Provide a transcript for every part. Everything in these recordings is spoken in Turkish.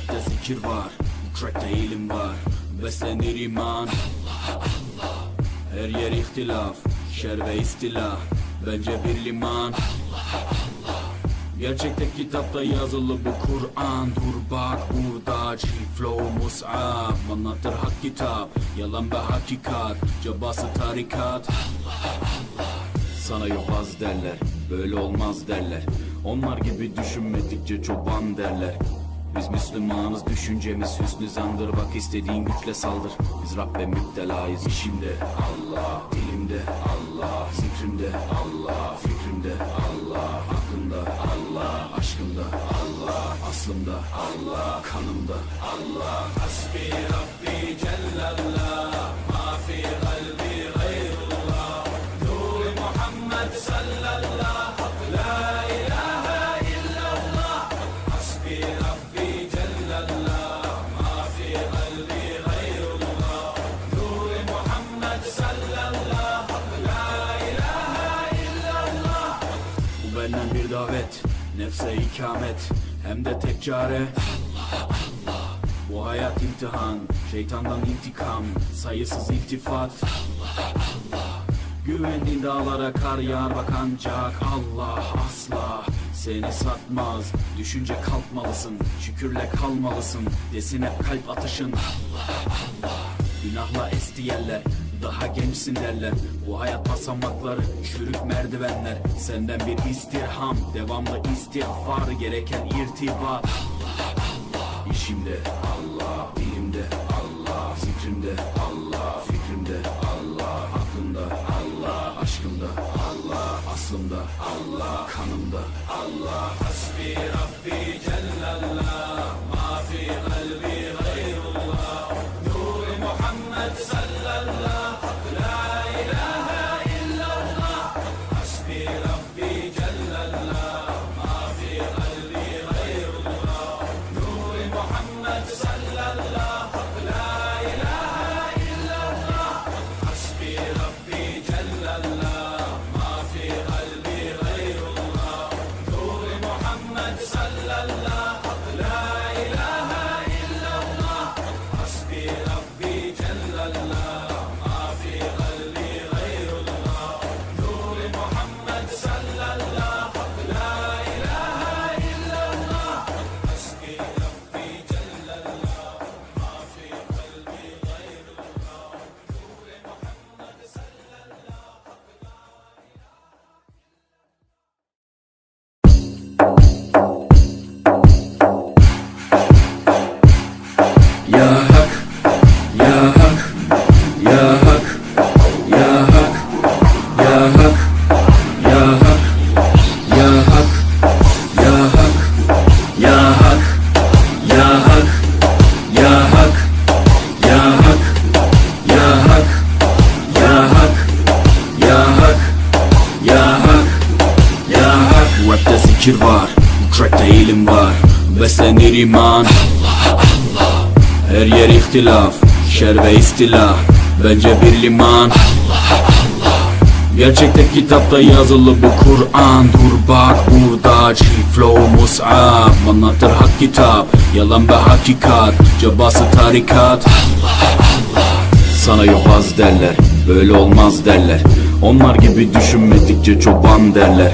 Rapte zikir var, bu trackte ilim var. Beslenir iman, her yer ihtilaf, şer ve istila. Bence bir liman. Gerçekte kitapta yazılı bu Kur'an. Dur bak burada flow mus'ab. Anlatır hak kitap, yalan ve hakikat. Cabası tarikat. Sana yobaz derler, böyle olmaz derler. Onlar gibi düşünmedikçe çoban derler. Biz Müslümanız, düşüncemiz hüsnü zandır. Bak istediğin güçle saldır. Biz Rabbe müptelayız. İşimde Allah, dilimde Allah, zikrimde Allah, fikrimde Allah, aklımda Allah, aşkımda Allah, aslımda Allah, kanımda Allah. Hasbi Rabbi Cellallah, ma fi kalbi gayrullah. Nur Muhammed sallallahu, la ilahe illallah. Hasbi Rabbi Cellallah, ma fi kalbi gayrullah. Nur Muhammed sallallahu, la ilahe illallah. Bu benden bir davet, nefse ikamet, hem de tek çare Allah. Bu hayat imtihan, şeytandan intikam, sayısız iltifat Allah. Güvendiğin dağlara kar yağar bak ancak Allah asla seni satmaz. Düşünce kalkmalısın, şükürle kalmalısın. Desin hep kalp atışın Allah. Günahla esti yerler, daha gençsin derler. Bu hayat basamakları, çürük merdivenler. Senden bir istirham, devamlı istiğfar, gereken irtibat. İşimde Allah, dilimde Allah, zikrimde Allah, fikrimde Allah, aklımda Allah, aşkımda Allah, aslımda Allah, kanımda Allah. Hasbi Rabbi Cellallah, ma fi kalbi gayrullah. Nur Muhammed sallallahu, la ilahe illallah. Hasbi Rabbi Cellallah, ma fi kalbi gayrullah. Nur Muhammed sallallahu, la ilahe illallah. Hasbi Rabbi Cellallah, ma fi kalbi gayrullah. Nur Muhammed sallallahu, la ilahe illallah. Hasbi Rabbi Cellallah, ma fi kalbi gayrullah. Nur Muhammed sallallahu, la ilahe illallah. Hasbi Rabbi Cellallah, ma fi kalbi gayrullah. Nur Muhammed sallallahu. Ya Hak, Ya Hak, Ya Hak, Ya Hak, Ya Hak, Ya Hak, Ya Hak, Ya Hak, Ya Hak, Ya Hak, Ya Hak, Ya Hak, Ya Hak, Ya Hak, Ya Hak, Ya Hak, Ya Hak. Rapte zikir var, bu trackte ilim var. Beslenir iman, her yer ihtilaf, şer ve istila. Bence bir liman. Gerçekte kitapta yazılı bu Kur'an. Dur bak burada flow mus'ab. Anlatır hak kitap, yalan ve hakikat. Cabası tarikat. Sana yobaz derler, böyle olmaz derler. Onlar gibi düşünmedikçe çoban derler.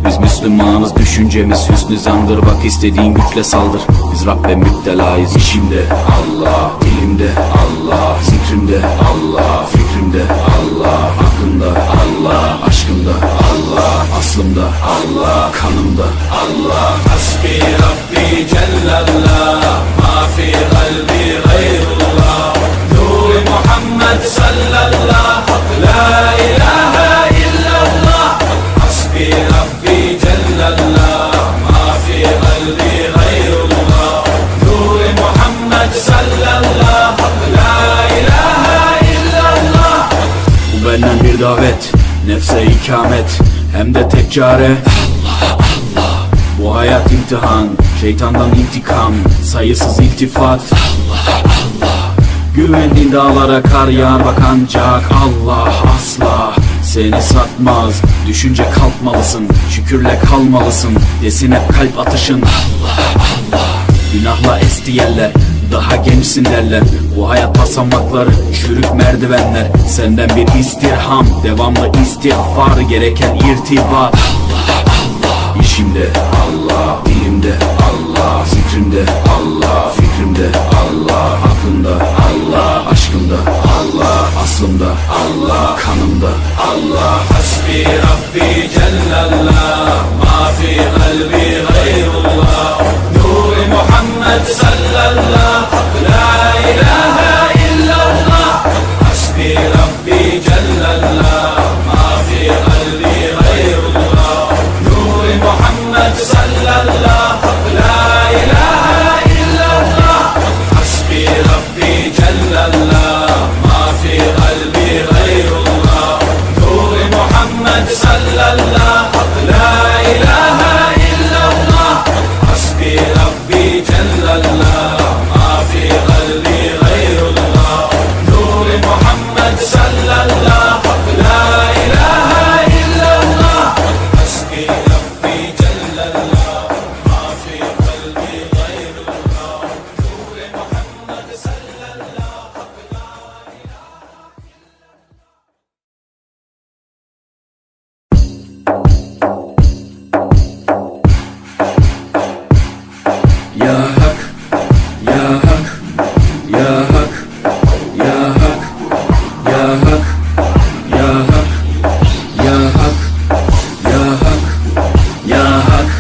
Biz Müslümanız, düşüncemiz hüsnü zandır. Bak istediğin güçle saldır. Biz Rabbe müptelayız. İşimde Allah, dilimde Allah, zikrimde Allah, fikrimde Allah, aklımda Allah, aşkımda Allah, aslımda Allah, kanımda Allah. Hasbi Rabbi Cellallah, ma fi kalbi gayrullah. Nur Muhammed sallallahu, la ilahe illallah. Hasbi Rabbi Cellallah, ma fi kalbi gayrullah. Nur Muhammed sallallahu, la ilahe illallah. Bu benden bir davet, nefse ikamet, hem de tek çare Allah. Bu hayat imtihan, şeytandan intikam, sayısız iltifat Allah. Güvendiğin dağlara kar yağar bak ancak Allah asla seni satmaz. Düşünce kalkmalısın, şükürle kalmalısın. Desin hep kalp atışın Allah Allah. Günahla esti yerler, daha gençsin derler. Bu hayat basamakları, çürük merdivenler. Senden bir istirham, devamlı istiğfar, gereken irtibat. İşimde Allah, dilimde Allah, zikrimde Allah, fikrimde Allah, aklımda Allah, aşkımda Allah, aslımda Allah, kanımda Allah. Hasbi Rabbi Cellallah, ma fi kalbi gayrullah. Nur-i Muhammed sallallah, la ilahe illallah. Hasbi Rabbi Cellallah, ma fi kalbi gayrullah. Nur-i Muhammed sallallah, la ilahe illallah. Hasbi Rabbi Cellallah, ma fi kalbi gayrullah. Nur-i Muhammed sallallah, la ilahe illallah. Hasbi Rabbi Cellallah, ma fi kalbi gayrullah. Nur-i Muhammed sallallah, la ilahe illallah. Hasbi Rabbi Cellallah, ma fi kalbi gayrullah. Nur-i Muhammed sallallah, la Ya Hak, Ya Hak, Ya Hak, Ya Hak, Ya Hak, Ya Hak, Ya Hak, Ya Hak, Ya Hak, Ya Hak,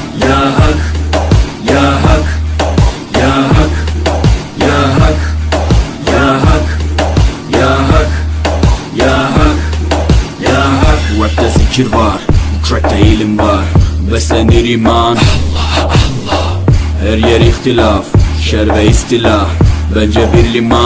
Ya Hak, Ya Hak, Ya Hak, Ya Hak, Ya Hak, Ya Hak, Ya Hak. Rapte zikir var, bu trackte ilim var. Beslenir iman, her yer ihtilaf, şer ve istila. Bence bir liman.